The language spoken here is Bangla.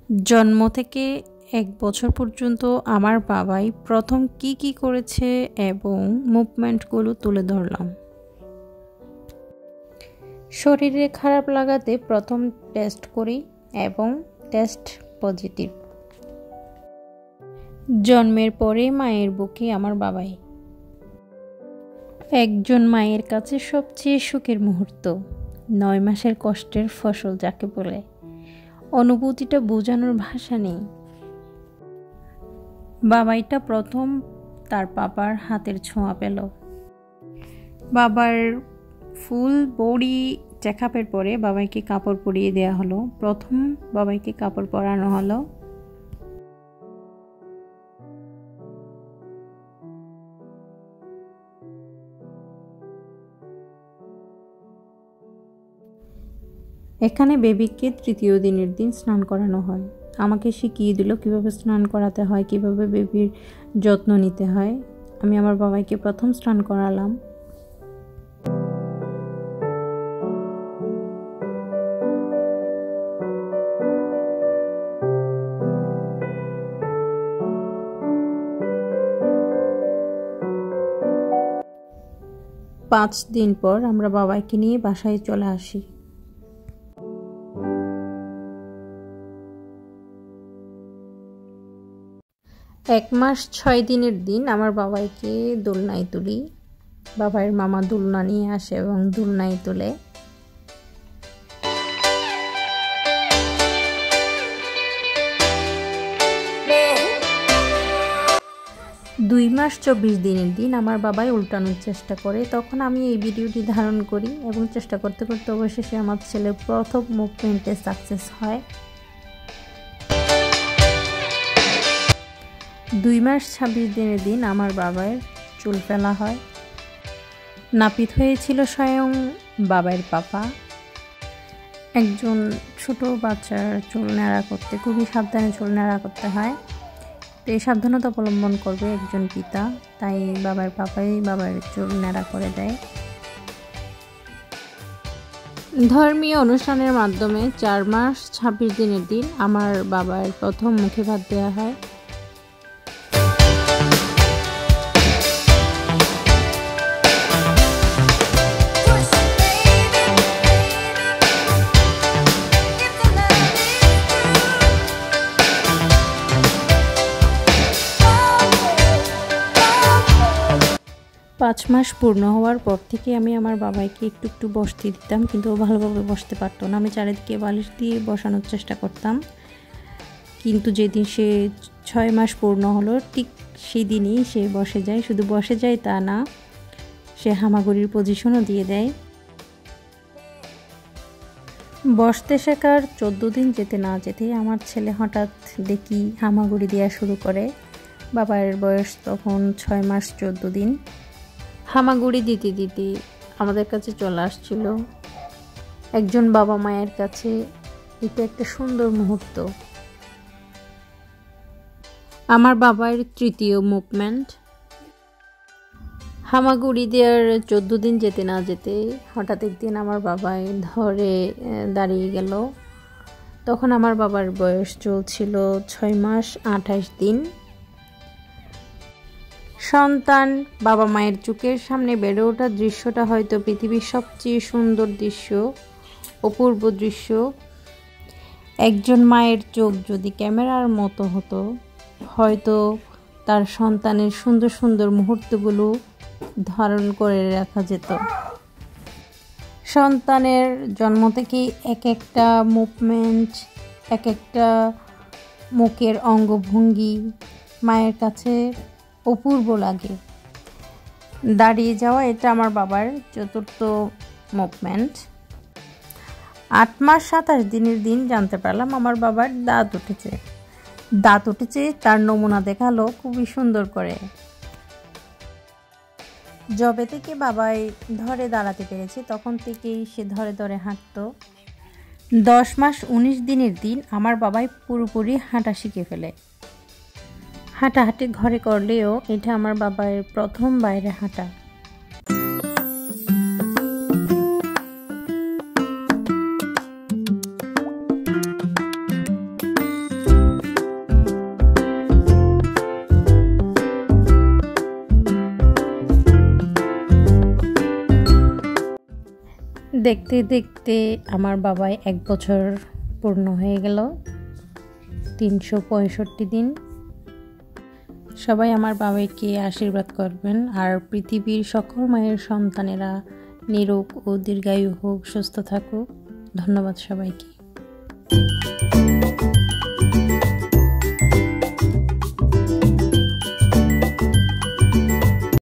জন্ম থেকে 1 বছর পর্যন্ত আমার বাবাই প্রথম কি করেছে এবং মুভমেন্টগুলো তুলে ধরলাম। শরীরে খারাপ লাগাতে প্রথম টেস্ট করি এবং টেস্ট পজিটিভ। জন্মের পরে মায়ের বুকে আমার বাবাই। একজন মায়ের কাছে সবচেয়ে সুখের মুহূর্ত, 9 মাসের কষ্টের ফসল যাকে বলে। অনুভূতিটা বোঝানোর ভাষা নেই। বাবাইটা প্রথম তার বাবার হাতের ছোঁয়া পেল। বাবার ফুল বডি চেকআপের পরে বাবাইকে কাপড় পরিয়ে দেওয়া হলো। প্রথম বাবাইকে কাপড় পরানো হলো। এখানে বেবিকে 3য় দিনের দিন স্নান করানো হয়। আমাকে শিখিয়ে দিল কিভাবে স্নান করাতে হয়, কিভাবে বেবির যত্ন নিতে হয়। আমি আমার বাবাইকে প্রথম স্নান করালাম। পাঁচ দিন পর আমরা বাবাইকে নিয়ে বাসায় চলে আসি। এক মাস 6 দিনের দিন আমার বাবাইকে দোলনায় তুলি। বাবার মামা দোলনা নিয়ে আসে এবং দোলনায় তোলে। 2 মাস 24 দিনের দিন আমার বাবাই উল্টানোর চেষ্টা করে। তখন আমি এই ভিডিওটি ধারণ করি এবং চেষ্টা করতে করতে অবশেষে আমার ছেলে প্রথম মুভমেন্টে সাকসেস হয়। 2 মাস 26 দিনের দিন আমার বাবার চুল ফেলা হয়। নাপিত হয়েছিল স্বয়ং বাবার পাপা। একজন ছোট বাচ্চার চুল নেড়া করতে খুবই সাবধানে চুল নেড়া করতে হয়। তো এই সাবধানতা অবলম্বন করবে একজন পিতা, তাই বাবার পাপাই বাবার চুল নেড়া করে দেয়। ধর্মীয় অনুষ্ঠানের মাধ্যমে 4 মাস 26 দিনের দিন আমার বাবার প্রথম মুখে ভাত দেওয়া হয়। পাঁচ মাস পূর্ণ হওয়ার পর থেকে আমি আমার বাবাইকে একটু বসতে দিতাম, কিন্তু ও ভালোভাবে বসতে পারতো না। আমি চারিদিকে বালিশ দিয়ে বসানোর চেষ্টা করতাম, কিন্তু যেদিন সে 6 মাস পূর্ণ হলো ঠিক সেই দিনই সে বসে যায়। শুধু বসে যায় তা না, সে হামাগুড়ির পজিশনও দিয়ে দেয়। বসতে শেখার 14 দিন যেতে না যেতে আমার ছেলে হঠাৎ দেখি হামাগুড়ি দেওয়া শুরু করে। বাবার বয়স তখন 6 মাস 14 দিন। হামাগুড়ি দিতে দিতে আমাদের কাছে চলে আসছিল। একজন বাবা মায়ের কাছে এটা একটা সুন্দর মুহূর্ত। আমার বাবার 3য় মুভমেন্ট। হামাগুড়ি দেওয়ার 14 দিন যেতে না যেতে হঠাৎ একদিন আমার বাবাই ধরে দাঁড়িয়ে গেল। তখন আমার বাবার বয়স চলছিল 6 মাস 28 দিন। সন্তান বাবা মায়ের চোখের সামনে বেড়ে ওঠার দৃশ্যটা হয়তো পৃথিবীর সবচেয়ে সুন্দর দৃশ্য, অপূর্ব দৃশ্য। একজন মায়ের চোখ যদি ক্যামেরার মতো হতো, হয়তো তার সন্তানের সুন্দর সুন্দর মুহূর্তগুলো ধারণ করে রাখা যেত। সন্তানের জন্ম থেকেই এক একটা মুভমেন্ট, এক একটা মুখের অঙ্গভঙ্গি মায়ের কাছে অপূর্ব লাগে। দাঁড়িয়ে যাওয়া এটা আমার বাবার 4র্থ মুভমেন্ট। 8 মাস 27 দিনের দিন জানতে পারলাম আমার বাবার দাঁত উঠেছে। তার নমুনা দেখালো খুবই সুন্দর করে। যবে থেকে বাবাই ধরে দাঁড়াতে পেরেছে তখন থেকেই সে ধরে ধরে হাঁটতো। 10 মাস 19 দিনের দিন আমার বাবাই পুরোপুরি হাঁটা শিখে ফেলে। হাঁটাহাঁটি ঘরে করলেও এটা আমার বাবার প্রথম বাইরে হাঁটা। দেখতে দেখতে আমার বাবাই 1 বছর পূর্ণ হয়ে গেল, 365 দিন। সবাই আমার বাবাকে আশীর্বাদ করবেন, আর পৃথিবীর সকল মায়ের সন্তানেরা নিরোগ ও দীর্ঘায়ু হোক, সুস্থ থাকুক। ধন্যবাদ সবাইকে।